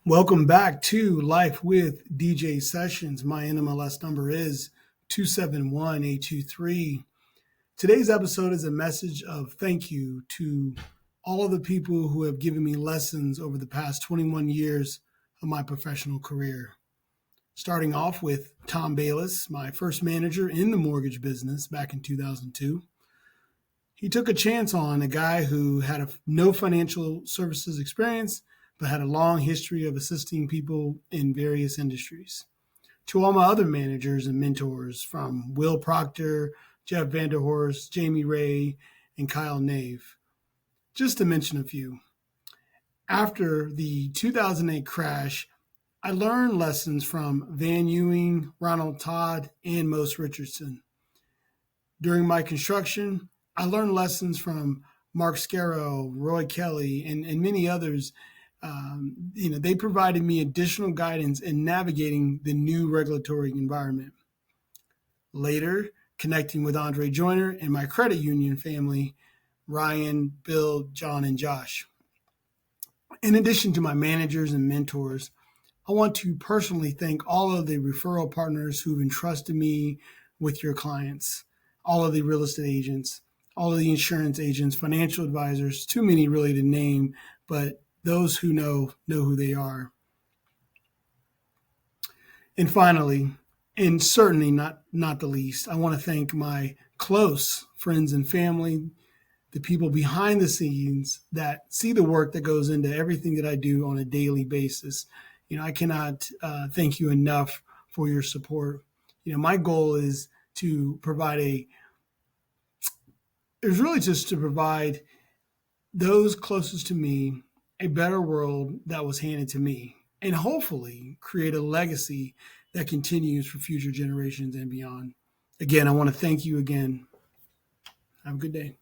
Welcome back to Life with DJ Sessions. My NMLS number is 271823. Today's episode is a message of thank you to all of the people who have given me lessons over the past 21 years of my professional career. Starting off with Tom Bayless, my first manager in the mortgage business back in 2002. He took a chance on a guy who had no financial services experience, but had a long history of assisting people in various industries. To all my other managers and mentors, from Will Proctor, Jeff Vanderhorst, Jamie Ray, and Kyle Nave, just to mention a few. After the 2008 crash, I learned lessons from Van Ewing, Ronald Todd, and Mose Richardson. During my construction, I learned lessons from Mark Scarrow, Roy Kelly, and many others. They provided me additional guidance in navigating the new regulatory environment. Later, connecting with Andre Joyner and my credit union family, Ryan, Bill, John, and Josh. In addition to my managers and mentors, I want to personally thank all of the referral partners who've entrusted me with your clients, all of the real estate agents, all of the insurance agents, financial advisors, too many really to name, but those who know who they are. And finally, and certainly not the least, I want to thank my close friends and family, the people behind the scenes that see the work that goes into everything that I do on a daily basis. I cannot thank you enough for your support. My goal is to provide those closest to me a better world that was handed to me, and hopefully create a legacy that continues for future generations and beyond. Again, I want to thank you again. Have a good day.